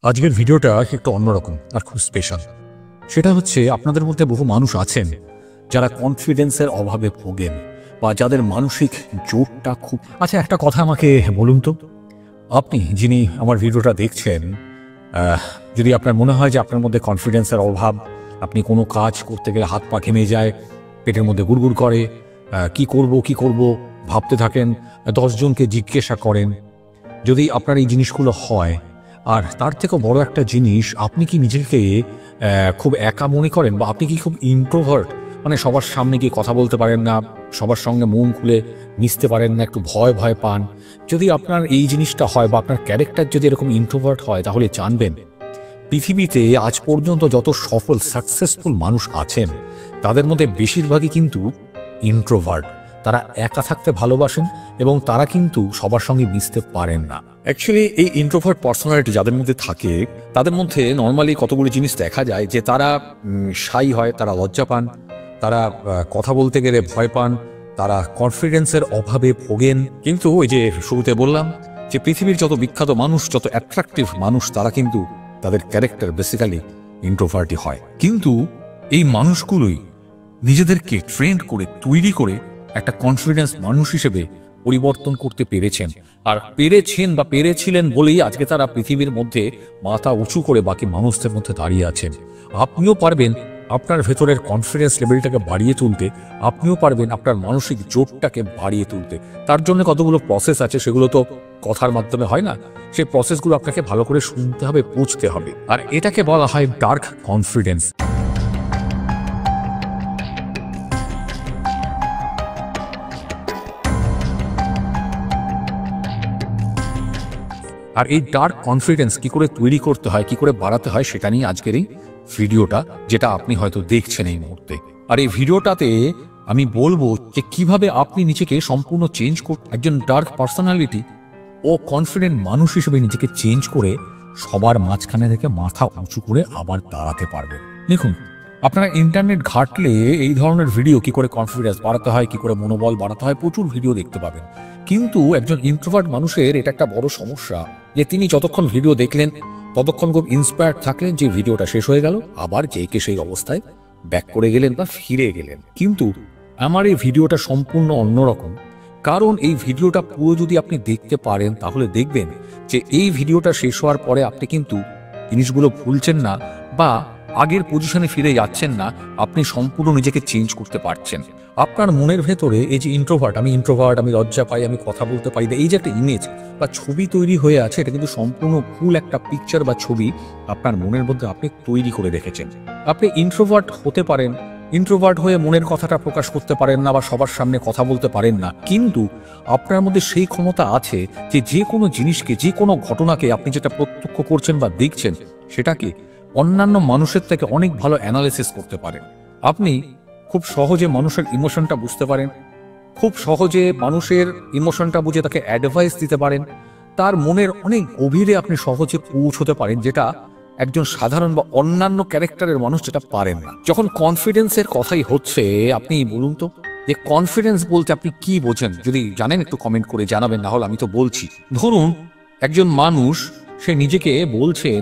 আজকের ভিডিওটা একটু অন্যরকম আর খুব স্পেশাল। সেটা হচ্ছে আপনাদের মধ্যে বহু মানুষ আছেন যারা কনফিডেন্সের অভাবে ভোগেন বা যাদের মানসিক জোরটা খুব। আচ্ছা, একটা কথা আমাকে বলুন তো, আপনি যিনি আমার ভিডিওটা দেখছেন, যদি আপনার মনে হয় যে আপনার মধ্যে কনফিডেন্সের অভাব, আপনি কোনো কাজ করতে গেলে হাত পা ঘেমে যায়, পেটের মধ্যে গুড়গুড় করে, কি করব ভাবতে থাকেন, 10 জনকে জিজ্ঞাসা করেন, যদি আপনার এই জিনিসগুলো হয়, আর তার থেকেও বড় একটা জিনিস, আপনি কি নিজেকে খুব একা মনে করেন বা আপনি কি খুব ইন্ট্রোভার্ট, মানে সবার সামনে গিয়ে কথা বলতে পারেন না, সবার সঙ্গে মন খুলে মিশতে পারেন না, একটু ভয় ভয় পান, যদি আপনার এই জিনিসটা হয় বা আপনার ক্যারেক্টার যদি এরকম ইন্ট্রোভার্ট হয়, তাহলে জানবেন পৃথিবীতে আজ পর্যন্ত যত সফল সাকসেসফুল মানুষ আছেন তাদের মধ্যে বেশিরভাগই কিন্তু ইন্ট্রোভার্ট। তারা একা থাকতে ভালোবাসেন এবং তারা কিন্তু সবার সঙ্গে মিশতে পারেন না। অ্যাকচুয়ালি এই ইন্ট্রোভার্ট পার্সোনালিটি যাদের মধ্যে থাকে, তাদের মধ্যে নর্মালি কতগুলো জিনিস দেখা যায় যে তারা শাই হয়, তারা লজ্জা পান, তারা কথা বলতে গেলে ভয় পান, তারা কনফিডেন্সের অভাবে ভোগেন। কিন্তু ওই যে শুরুতে বললাম যে পৃথিবীর যত বিখ্যাত মানুষ, যত অ্যাট্রাকটিভ মানুষ, তারা কিন্তু তাদের ক্যারেক্টার বেসিক্যালি ইন্ট্রোভার্টই হয়। কিন্তু এই মানুষগুলোই নিজেদেরকে ট্রেন্ড করে তৈরি করে একটা কনফিডেন্স মানুষ হিসেবে পরিবর্তন করতে পেরেছেন, আর পেরেছিলেন বলেই আজকে তারা পৃথিবীর মধ্যে মাথা উঁচু করে বাকি মানুষদের মধ্যে দাঁড়িয়ে আছেন। আপনিও পারবেন আপনার ভেতরের কনফিডেন্স লেভেলটাকে বাড়িয়ে তুলতে, আপনিও পারবেন আপনার মানসিক জোরটাকে বাড়িয়ে তুলতে। তার জন্য কতগুলো প্রসেস আছে, সেগুলো তো কথার মাধ্যমে হয় না, সেই প্রসেসগুলো আপনাকে ভালো করে শুনতে হবে, বুঝতে হবে, আর এটাকে বলা হয় ডার্ক কনফিডেন্স। আর এই ডার্ক কনফিডেন্স কি করে তৈরি করতে হয়, কি করে বাড়াতে হয়, সেটা নিয়ে আজকের এই ভিডিওটা, যেটা আপনি হয়তো দেখছেন এই মুহূর্তে। আর এই ভিডিওটাতে আমি বলবো যে কিভাবে আপনি নিজেকে সম্পূর্ণ চেঞ্জ করতে, একজন ডার্ক পার্সোনালিটি ও কনফিডেন্ট মানুষ হিসেবে নিজেকে চেঞ্জ করে সবার মাঝখানে থেকে মাথা উঁচু করে আবার দাঁড়াতে পারবেন। দেখুন, আপনারা ইন্টারনেট ঘাটলে এই ধরনের ভিডিও, কি করে কনফিডেন্স বাড়াতে হয়, কি করে মনোবল বাড়াতে হয়, প্রচুর ভিডিও দেখতে পাবেন। কিন্তু একজন ইন্ট্রোভার্ট মানুষের এটা একটা বড় সমস্যা যে তিনি যতক্ষণ ভিডিও দেখলেন ততক্ষণ খুব ইন্সপায়ার্ড থাকলেন, যে ভিডিওটা শেষ হয়ে গেল আবার যেকে সেই অবস্থায় ব্যাক করে গেলেন বা ফিরে গেলেন। কিন্তু আমার এই ভিডিওটা সম্পূর্ণ অন্যরকম, কারণ এই ভিডিওটা পুরো যদি আপনি দেখতে পারেন তাহলে দেখবেন যে এই ভিডিওটা শেষ হওয়ার পরে আপনি কিন্তু জিনিসগুলো ভুলছেন না বা আগের পজিশনে ফিরে যাচ্ছেন না, আপনি সম্পূর্ণ নিজেকে চেঞ্জ করতে পারছেন। আপনার মনের ভেতরে এই যে ইন্ট্রোভার্ট, আমি লজ্জা পাই, আমি কথা বলতে পারি না, এই যে একটা ইমেজ বা ছবি তৈরি হয়ে আছে, এটা কিন্তু সম্পূর্ণ ভুল একটা পিকচার বা ছবি আপনার মনের মধ্যে আপনি তৈরি করে রেখেছেন। আপনি ইন্ট্রোভার্ট হতে পারেন, ইন্ট্রোভার্ট হয়ে মনের কথাটা প্রকাশ করতে পারেন না বা সবার সামনে কথা বলতে পারেন না, কিন্তু আপনার মধ্যে সেই ক্ষমতা আছে যে যে কোনো জিনিসকে, যে কোনো ঘটনাকে আপনি যেটা প্রত্যক্ষ করছেন বা দেখছেন, সেটাকে অন্যান্য মানুষের থেকে অনেক ভালো অ্যানালিসিস করতে পারেন। আপনি খুব সহজে মানুষের ইমোশনটা বুঝতে পারেন, খুব সহজে মানুষের ইমোশনটা বুঝে তাকে অ্যাডভাইস দিতে পারেন, তার মনের অনেক গভীরে আপনি সহজে পৌঁছতে পারেন, যেটা একজন সাধারণ বা অন্যান্য ক্যারেক্টারের মানুষ যেটা পারেন না। যখন কনফিডেন্সের কথাই হচ্ছে, আপনি বলুন তো যে কনফিডেন্স বলতে আপনি কি বোঝেন? যদি জানেন একটু কমেন্ট করে জানাবেন, না হলে আমি তো বলছি। ধরুন একজন মানুষ, সে নিজেকে বলছেন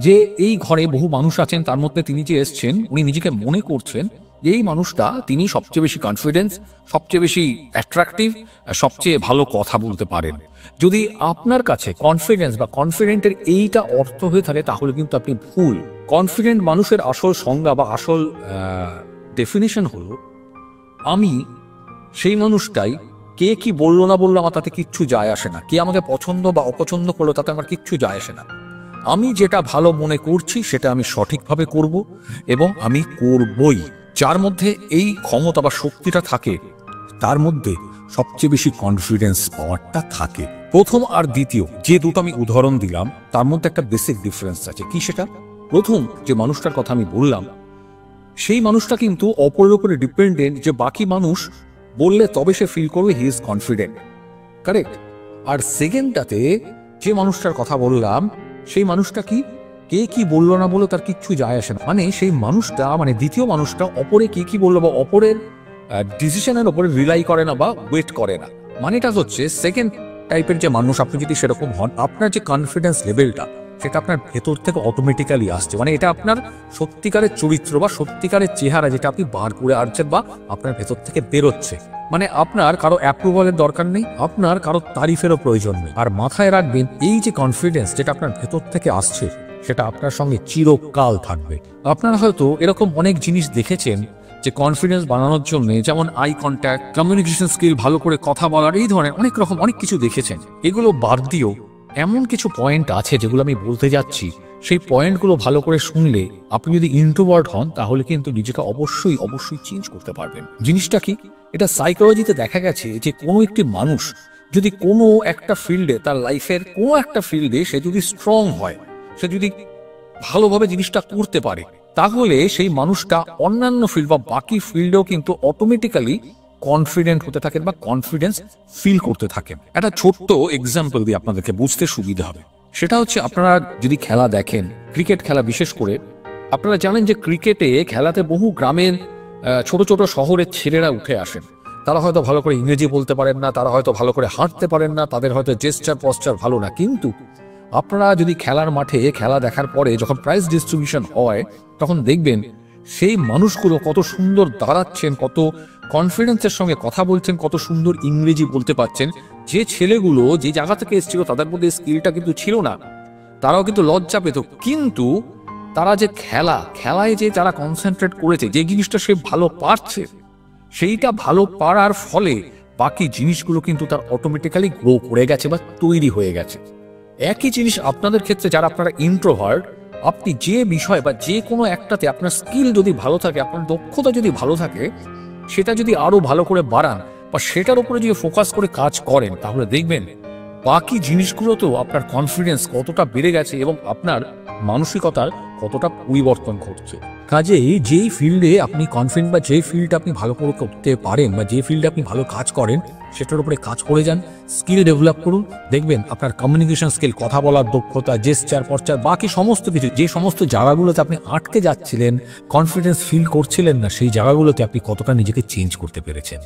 যে এই ঘরে বহু মানুষ আছেন, তার মধ্যে তিনি যে এসছেন, উনি নিজেকে মনে করছেন এই মানুষটা, তিনি সবচেয়ে বেশি কনফিডেন্স, সবচেয়ে বেশি অ্যাট্রাকটিভ, সবচেয়ে ভালো কথা বলতে পারেন। যদি আপনার কাছে কনফিডেন্স বা কনফিডেন্টের এইটা অর্থ হয়ে থাকে, তাহলে কিন্তু আপনি ভুল। কনফিডেন্ট মানুষের আসল সংজ্ঞা বা আসল ডেফিনিশন হলো, আমি সেই মানুষটাই, কে কি বললো না বললো আমার তাতে কিচ্ছু যায় আসে না, কে আমাকে পছন্দ বা অপছন্দ করলো তাতে আমার কিচ্ছু যায় আসে না, আমি যেটা ভালো মনে করছি সেটা আমি সঠিকভাবে করব এবং আমি করবই। যার মধ্যে এই ক্ষমতা বা শক্তিটা থাকে, তার মধ্যে সবচেয়ে বেশি কনফিডেন্স পাওয়ারটা থাকে। প্রথম আর দ্বিতীয় যে দুটো আমি উদাহরণ দিলাম, তার মধ্যে একটা বেসিক ডিফারেন্স আছে। কি সেটা? প্রথম যে মানুষটার কথা আমি বললাম, সেই মানুষটা কিন্তু অপরের উপরে ডিপেন্ডেন্ট, যে বাকি মানুষ বললে তবে সে ফিল করবে হি ইজ কনফিডেন্ট, কারেক্ট? আর সেকেন্ডটাতে যে মানুষটার কথা বললাম, সেই মানুষটা কি, কে কি বললো না বললো তার কিচ্ছু যায় আসে না। মানে সেই মানুষটা, মানে দ্বিতীয় মানুষটা, অপরে কে কি বললো বা অপরের ডিসিশনের উপরে রিলাই করে না বা ওয়েট করে না। মানে এটা হচ্ছে সেকেন্ড টাইপের যে মানুষ, আপনি যদি সেরকম হন, আপনার যে কনফিডেন্স লেভেলটা সেটা আপনার ভেতর থেকে অটোমেটিক্যালি আসছে, মানে এটা আপনার সত্যিকারের চরিত্র বা সত্যিকারের চেহারা যেটা আপনি বার করে আসছেন বা আপনার ভেতর থেকে বেরোচ্ছে। মানে আপনার কারো অ্যাপ্রুভালের দরকার নেই, আপনার কারো তারিফেরও প্রয়োজন নেই। আর মাথায় রাখবেন, এই যে কনফিডেন্স যেটা আপনার ভেতর থেকে আসছে সেটা আপনার সঙ্গে চিরকাল থাকবে। আপনারা হয়তো এরকম অনেক জিনিস দেখেছেন যে কনফিডেন্স বানানোর জন্য, যেমন আই কন্ট্যাক্ট, কমিউনিকেশন স্কিল, ভালো করে কথা বলার, এই ধরনের অনেক রকম অনেক কিছু দেখেছেন। এগুলো বাদ দিয়েও এমন কিছু পয়েন্ট আছে যেগুলো আমি বলতে যাচ্ছি, সেই পয়েন্টগুলো ভালো করে শুনলে আপনি যদি ইন্ট্রোভার্ট হন তাহলে কিন্তু নিজেকে অবশ্যই অবশ্যই চেঞ্জ করতে পারবেন। জিনিসটা কি? এটা সাইকোলজিতে দেখা গেছে যে কোনো একটি মানুষ যদি কোনো একটা ফিল্ডে, তার লাইফের কোনো একটা ফিল্ডে সে যদি স্ট্রং হয়, সে যদি ভালোভাবে জিনিসটা করতে পারে, তাহলে সেই মানুষটা অন্যান্য ফিল্ড বা বাকি ফিল্ডেও কিন্তু অটোমেটিক্যালি কনফিডেন্ট হতে থাকেন বা কনফিডেন্স ফিল করতে থাকেন। একটা ছোট্ট এক্সাম্পল দিয়ে আপনাদেরকে বুঝতে সুবিধা হবে। সেটা হচ্ছে, আপনারা যদি খেলা দেখেন, ক্রিকেট খেলা বিশেষ করে, আপনারা জানেন যে ক্রিকেটে খেলাতে বহু গ্রামের ছোট ছোট শহরের ছেলেরা উঠে আসেন। তারা হয়তো ভালো করে ইংরেজি বলতে পারেন না, তারা হয়তো ভালো করে হাঁটতে পারেন না, তাদের হয়তো জেস্টার পশ্চার ভালো না, কিন্তু আপনারা যদি খেলার মাঠে খেলা দেখার পরে যখন প্রাইজ ডিস্ট্রিবিউশন হয়, তখন দেখবেন সেই মানুষগুলো কত সুন্দর দাঁড়াচ্ছেন, কত কনফিডেন্সের সঙ্গে কথা বলছেন, কত সুন্দর ইংরেজি বলতে পারছেন। যে ছেলেগুলো যে জায়গা থেকে এসেছিল তাদের মধ্যে স্কিলটা কিন্তু ছিল না, তারাও কিন্তু লজ্জা পেত, কিন্তু তারা যে খেলায় যে তারা কনসেন্ট্রেট করেছে, যে জিনিসটা সে ভালো পারছে, সেইটা ভালো পারার ফলে বাকি জিনিসগুলো কিন্তু তার অটোমেটিক্যালি গ্রো করে গেছে বা তৈরি হয়ে গেছে। একই জিনিস আপনাদের ক্ষেত্রে, যারা আপনারা ইন্ট্রোভার্ট, আপনি যে বিষয় বা যে কোনো একটাতে আপনার স্কিল যদি ভালো থাকে, আপনার দক্ষতা যদি ভালো থাকে, সেটা যদি আরো ভালো করে বাড়ান বা সেটার উপরে যদি ফোকাস করে কাজ করেন, তাহলে দেখবেন বাকি জিনিসগুলোতেও আপনার কনফিডেন্স কতটা বেড়ে গেছে এবং আপনার মানসিকতার কতটা পরিবর্তন ঘটছে। কাজেই যেই ফিল্ডে আপনি কনফিডেন্ট বা যেই ফিল্ডে আপনি ভালো করে করতে পারেন বা যে ফিল্ডে আপনি ভালো কাজ করেন, সেটার উপরে কাজ করে যান, স্কিল ডেভেলপ করুন। দেখবেন আপনার কমিউনিকেশন স্কিল, কথা বলার দক্ষতা, জেস্টার পশ্চার, বাকি সমস্ত কিছু, যে সমস্ত জায়গাগুলোতে আপনি আটকে যাচ্ছিলেন, কনফিডেন্স ফিল করছিলেন না, সেই জায়গাগুলোতে আপনি কতটা নিজেকে চেঞ্জ করতে পেরেছেন।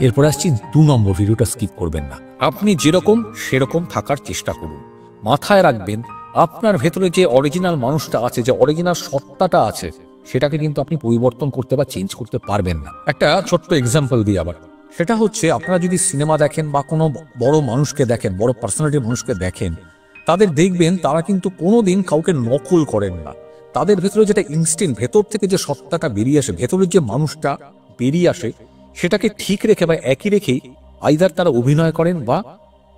এরপর আসছি 2 নম্বর, ভিডিওটা স্কিপ করবেন না। আপনি যেরকম সেরকম থাকার চেষ্টা করুন। মাথায় রাখবেন, আপনার ভেতরে যে অরিজিনাল মানুষটা আছে, যে অরিজিনাল সত্তাটা আছে, সেটাকে কিন্তু আপনি পরিবর্তন করতে বা চেঞ্জ করতে পারবেন না। একটা ছোট্ট এক্সাম্পল দিই আবার, সেটা হচ্ছে, আপনারা যদি সিনেমা দেখেন বা কোনো বড় মানুষকে দেখেন, বড় পার্সোনালিটির মানুষকে দেখেন, তাদের দেখবেন তারা কিন্তু কোনোদিন কাউকে নকল করেন না। তাদের ভেতরে যেটা ইনস্টিংক্ট, ভেতর থেকে যে সত্তাটা বেরিয়ে আসে, ভেতরের যে মানুষটা বেরিয়ে আসে, সেটাকে ঠিক রেখে বা একই রেখেই আইদার তারা অভিনয় করেন বা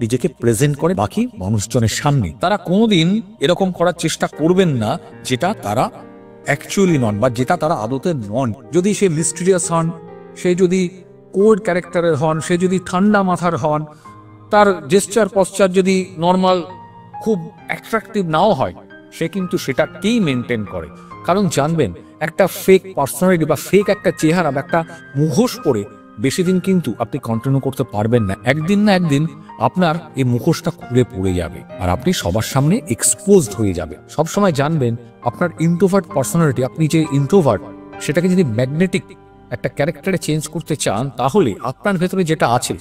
নিজেকে প্রেজেন্ট করে বাকি মানুষজনের সামনে। তারা কোনোদিন এরকম করার চেষ্টা করবেন না যেটা তারা অ্যাকচুয়ালি নন বা যেটা তারা আদতে নন। যদি সে মিস্টিরিয়াস হন, সে যদি কোড ক্যারেক্টারের হন, সে যদি ঠান্ডা মাথার হন, তার জেস্টার পশ্চার যদি নর্মাল খুব অ্যাট্রাকটিভ নাও হয়, সে কিন্তু সেটাকেই মেনটেন করে। কারণ জানবেন, একটা ফেক পার্সোনালিটি বা ফেক একটা চেহারা বা একটা মুখোশ পরে বেশি দিন কিন্তু আপনি কন্টিনিউ করতে পারবেন না। একদিন না একদিন আপনার এই মুখোশটা খুলে পড়ে যাবে আর আপনি সবার সামনে এক্সপোজড হয়ে যাবে। সবসময় জানবেন, আপনার ইন্ট্রোভার্ট পার্সোনালিটি, আপনি যে ইন্ট্রোভার্ট, সেটাকে যদি ম্যাগনেটিক একটা ক্যারেক্টারে চেঞ্জ করতে চান, তাহলে আপনার ভেতরে যেটা আছে,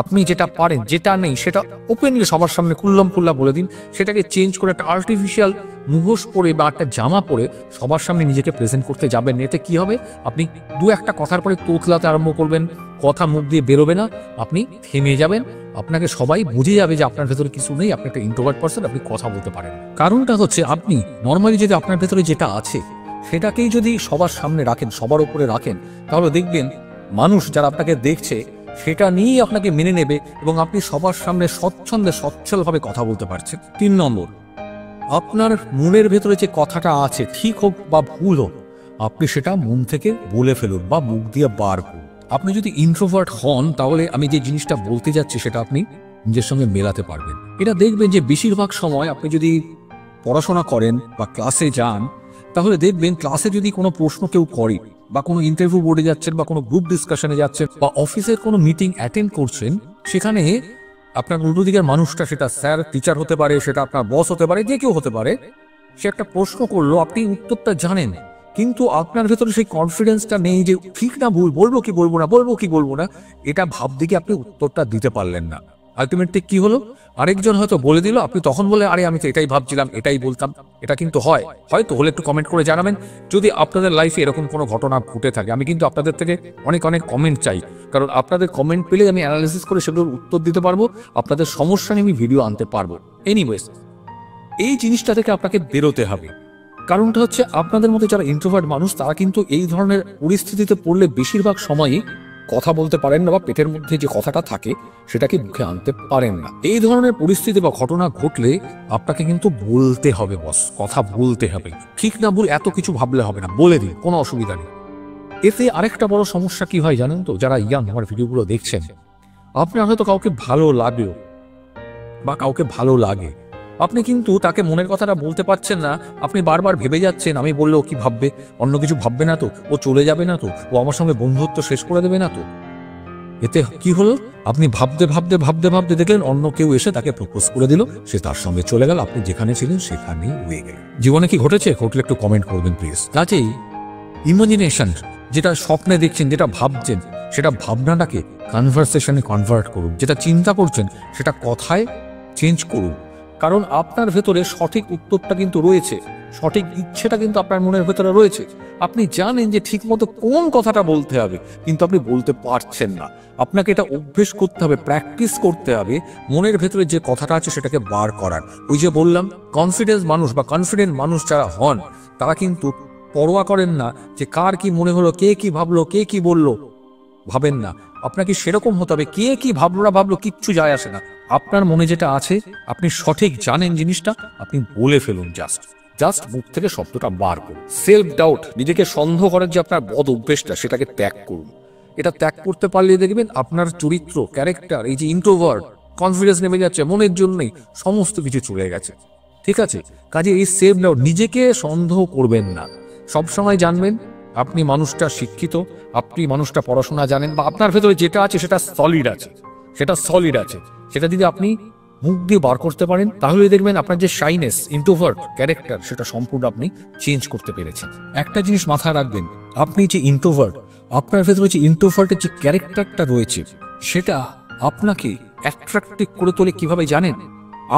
আপনি যেটা পারেন, যেটা নেই, সেটা ওপেনলি সবার সামনে খুল্লাম খুল্লা বলে দিন। সেটাকে চেঞ্জ করে একটা আর্টিফিশিয়াল মুখোশ পরে বা একটা জামা পরে সবার সামনে নিজেকে প্রেজেন্ট করতে যাবেন। এতে কি হবে, আপনি 2-1টা কথার পরে তোতলাতে আরম্ভ করবেন, কথা মুখ দিয়ে বেরোবে না, আপনি থেমে যাবেন। আপনাকে সবাই বুঝে যাবে যে আপনার ভেতরে কিছু নেই, আপনি একটা ইন্ট্রোভার্ট পারসন, আপনি কথা বলতে পারেন। কারণটা হচ্ছে, আপনি নর্মালি যদি আপনার ভেতরে যেটা আছে সেটাকেই যদি সবার সামনে রাখেন, সবার উপরে রাখেন, তাহলে দেখবেন মানুষ যারা আপনাকে দেখছে সেটা নিয়েই আপনাকে মেনে নেবে এবং আপনি সবার সামনে স্বচ্ছন্দে সচ্ছলভাবে কথা বলতে পারছেন। 3 নম্বর, আপনার মনের ভেতরে যে কথাটা আছে, ঠিক হোক বা ভুল হোক, আপনি সেটা মন থেকে বলে ফেলুন বা মুখ দিয়ে বার করুন। আপনি যদি ইন্ট্রোভার্ট হন, তাহলে আমি যে জিনিসটা বলতে যাচ্ছি সেটা আপনি নিজের সঙ্গে মেলাতে পারবেন। এটা দেখবেন যে বেশিরভাগ সময় আপনি যদি পড়াশোনা করেন বা ক্লাসে যান, তাহলে দেখবেন ক্লাসে যদি কোনো প্রশ্ন কেউ করে বা কোনো ইন্টারভিউ বোর্ডে যাচ্ছেন বা কোনো গ্রুপ ডিসকাশনে যাচ্ছেন বা অফিসের কোনো মিটিং অ্যাটেন্ড করছেন, সেখানে আপনার উল্টো দিকের মানুষটা, সেটা স্যার, টিচার হতে পারে, সেটা আপনার বস হতে পারে, যে কেউ হতে পারে, সে একটা প্রশ্ন করলো, আপনি উত্তরটা জানেন, কিন্তু আপনার ভেতরে সেই কনফিডেন্সটা নেই যে ঠিক না ভুল, বলবো কি বলবো না, বলবো কি বলবো না, এটা ভাবতে গিয়ে আপনি উত্তরটা দিতে পারলেন না। আলটিমেটলি কি হলো, আরেকজন হয়তো বলে দিল, আপনি তখন বলে আরে আমি তো এটাই ভাবছিলাম, এটাই বলতাম। এটা কিন্তু হয়, হয়তো হলে একটু কমেন্ট করে জানাবেন যদি আপনাদের লাইফে এরকম কোনো ঘটনা ঘটে থাকে। আমি কিন্তু আপনাদের থেকে অনেক অনেক কমেন্ট চাই, কারণ আপনাদের কমেন্ট পেলে আমি অ্যানালিসিস করে সেগুলোর উত্তর দিতে পারবো, আপনাদের সমস্যা নিয়ে আমি ভিডিও আনতে পারবো। এনিওয়েজ, এই জিনিসটা থেকে আপনাকে বেরোতে হবে। কারণটা হচ্ছে আপনাদের মধ্যে যারা ইন্ট্রোভার্ট মানুষ তারা কিন্তু এই ধরনের পরিস্থিতিতে পড়লে বেশিরভাগ সময়ই কথা বলতে পারেন না, বা পেটের মধ্যে যে কথাটা থাকে সেটাকে মুখে আনতে পারেন না। এই ধরনের পরিস্থিতি বা ঘটনা ঘটলে আপনাকে কিন্তু বলতে হবে বস, কথা বলতে হবে। ঠিক না ভুল এত কিছু ভাবলে হবে না, বলে দিন, কোনো অসুবিধা নেই। এতে আরেকটা বড় সমস্যা কি হয় জানেন তো, যারা ইয়াং আমার ভিডিওগুলো দেখছেন, আপনার হয়তো কাউকে ভালো লাগলো বা কাউকে ভালো লাগে, আপনি কিন্তু তাকে মনের কথাটা বলতে পারছেন না। আপনি বারবার ভেবে যাচ্ছেন আমি বললে ও কি ভাববে, অন্য কিছু ভাববে না তো, ও চলে যাবে না তো, ও আমার সঙ্গে বন্ধুত্ব শেষ করে দেবে না তো। এতে কি হলো, আপনি ভাবতে ভাবতে ভাবতে ভাবতে দেখলেন অন্য কেউ এসে তাকে প্রপোজ করে দিল, সে তার সঙ্গে চলে গেল, আপনি যেখানে ছিলেন সেখানেই হয়ে গেল। জীবনে কি ঘটেছে? ঘটলে একটু কমেন্ট করবেন প্লিজ। কাজেই ইমাজিনেশন, যেটা স্বপ্নে দেখছেন, যেটা ভাবছেন, সেটা ভাবনাটাকে কনভারসেশনে কনভার্ট করুন। যেটা চিন্তা করছেন সেটা কথায় চেঞ্জ করুন। কারণ আপনার ভেতরে সঠিক উত্তরটা কিন্তু রয়েছে, সঠিক ইচ্ছেটা কিন্তু আপনার মনের ভেতরে রয়েছে। আপনি জানেন যে ঠিক মতো কোন কথাটা বলতে হবে, কিন্তু আপনি বলতে পারছেন না। আপনাকে এটা অভ্যেস করতে হবে, প্র্যাকটিস করতে হবে, মনের ভেতরে যে কথাটা আছে সেটাকে বার করার। ওই যে বললাম, কনফিডেন্স মানুষ বা কনফিডেন্ট মানুষ যারা হন তারা কিন্তু পরোয়া করেন না যে কার কি মনে হলো, কে কি ভাবলো, কে কি বললো, ভাবেন না। আপনাকে সেরকম হতে হবে, কে কি ভাবলো না ভাবলো কিচ্ছু যায় আসে না। আপনার মনে যেটা আছে আপনি সঠিক জানেন জিনিসটা, আপনি বলে ফেলুন। জাস্ট মুখ থেকে শব্দটা বার করুন। সেলফ ডাউট, নিজেকে সন্দেহ করার যে আপনার বদ অভ্যেসটা, সেটাকে ত্যাগ করুন। এটা ত্যাগ করতে পারলে দেখবেন আপনার চরিত্র, ক্যারেক্টার, এই যে ইন্ট্রোভার্ট, কনফিডেন্স নেমে যাচ্ছে, মনের জন্যই সমস্ত কিছু চলে গেছে। ঠিক আছে? কাজে এই সেলফ ডাউট, নিজেকে সন্দেহ করবেন না। সবসময় জানবেন আপনি মানুষটা শিক্ষিত, আপনি মানুষটা পড়াশোনা জানেন, বা আপনার ভেতরে যেটা আছে সেটা সলিড আছে, সেটা যদি আপনি মুখ দিয়ে বার করতে পারেন, তাহলে দেখবেন আপনার যে শাইনেস, ইন্ট্রোভার্ট ক্যারেক্টার, সেটা সম্পূর্ণ আপনি চেঞ্জ করতে পেরেছেন। একটা জিনিস মাথায় রাখবেন, আপনি যে ইন্ট্রোভার্ট, আপনার ভেতরে যে ইন্ট্রোভার্টের যে ক্যারেক্টারটা রয়েছে সেটা আপনাকে অ্যাট্রাক্টিভ করে তোলে কিভাবে জানেন?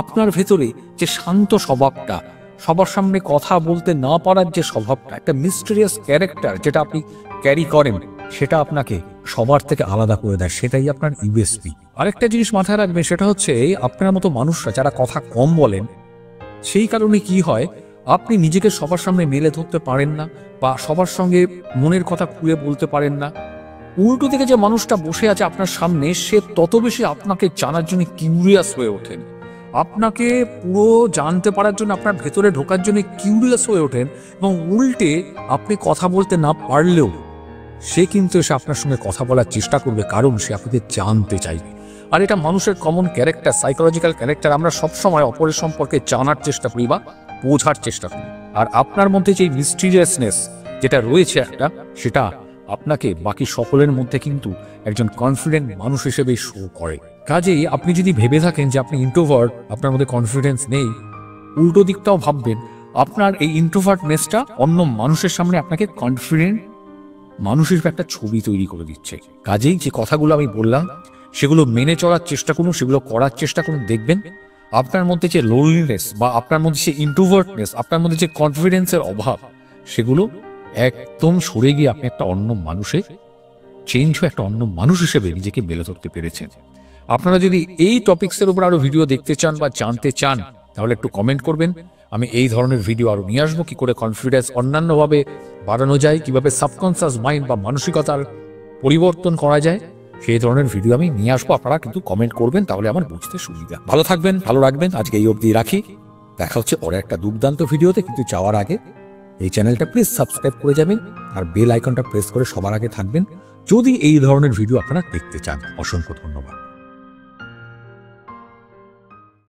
আপনার ভেতরে যে শান্ত স্বভাবটা, সবার সামনে কথা বলতে না পারার যে স্বভাবটা, একটা মিস্টেরিয়াস ক্যারেক্টার যেটা আপনি ক্যারি করেন, সেটা আপনাকে সবার থেকে আলাদা করে দেয়, সেটাই আপনার ইউএসপি। আরেকটা জিনিস মাথায় রাখবেন, সেটা হচ্ছে আপনার মতো মানুষরা যারা কথা কম বলেন, সেই কারণে কি হয়, আপনি নিজেকে সবার সামনে মেলে ধরতে পারেন না, বা সবার সঙ্গে মনের কথা খুলে বলতে পারেন না। উল্টো দিকে যে মানুষটা বসে আছে আপনার সামনে, সে তত বেশি আপনাকে জানার জন্য কিউরিয়াস হয়ে ওঠেন, আপনাকে পুরো জানতে পারার জন্য, আপনার ভেতরে ঢোকার জন্য কিউরিয়াস হয়ে ওঠেন। এবং উল্টে আপনি কথা বলতে না পারলেও সে কিন্তু এসে আপনার সঙ্গে কথা বলার চেষ্টা করবে, কারণ সে আপনাকে জানতে চাইবে। আর এটা মানুষের কমন ক্যারেক্টার, সাইকোলজিক্যাল ক্যারেক্টার। আমরা সবসময় অপরের সম্পর্কে জানার চেষ্টা করি বা বোঝার চেষ্টা করি। আর আপনার মধ্যে যে মিস্টিরিয়াসনেস যেটা রয়েছে একটা, সেটা আপনাকে বাকি সকলের মধ্যে কিন্তু একজন কনফিডেন্ট মানুষ হিসেবে শো করে। কাজেই আপনি যদি ভেবে থাকেন যে আপনি ইন্ট্রোভার্ট, আপনার মধ্যে কনফিডেন্স নেই, উল্টো দিকটাও ভাববেন, আপনার এই ইন্ট্রোভার্টনেসটা অন্য মানুষের সামনে আপনাকে কনফিডেন্ট মানুষ হিসেবে একটা ছবি তৈরি করে দিচ্ছে। কাজেই যে কথাগুলো আমি বললাম সেগুলো মেনে চলার চেষ্টা করুন, সেগুলো করার চেষ্টা করুন। দেখবেন আপনার মধ্যে যে লোনলিনেস বা আপনার মধ্যে যে ইন্ট্রোভার্টনেস, আপনার মধ্যে যে কনফিডেন্সের অভাব, সেগুলো একদম সরে গিয়ে আপনি একটা অন্য মানুষে চেঞ্জ হয়ে একটা অন্য মানুষ হিসেবে নিজেকে মেলে ধরতে পেরেছেন। আপনারা যদি এই টপিক্সের উপর আরো ভিডিও দেখতে চান বা জানতে চান, তাহলে একটু কমেন্ট করবেন। আমি এই ধরনের ভিডিও আরো নিয়ে আসবো, কি করে কনফিডেন্স অন্যান্যভাবে বাড়ানো যায়, কিভাবে সাবকনসিয়াস মাইন্ড বা মানসিকতার পরিবর্তন করা যায়, সেই ধরনের ভিডিও আমি নিয়ে আসবো। আপনারা কিন্তু কমেন্ট করবেন, তাহলে আমার বুঝতে সুবিধা। ভালো থাকবেন, ভালো রাখবেন। আজকে এই অবধি রাখি, দেখা হচ্ছে পরে একটা দুর্দান্ত ভিডিওতে। কিন্তু যাওয়ার আগে এই চ্যানেলটা প্লিজ সাবস্ক্রাইব করে যাবেন, আর বেল আইকনটা প্রেস করে সবার আগে থাকবেন যদি এই ধরনের ভিডিও আপনারা দেখতে চান। অসংখ্য ধন্যবাদ।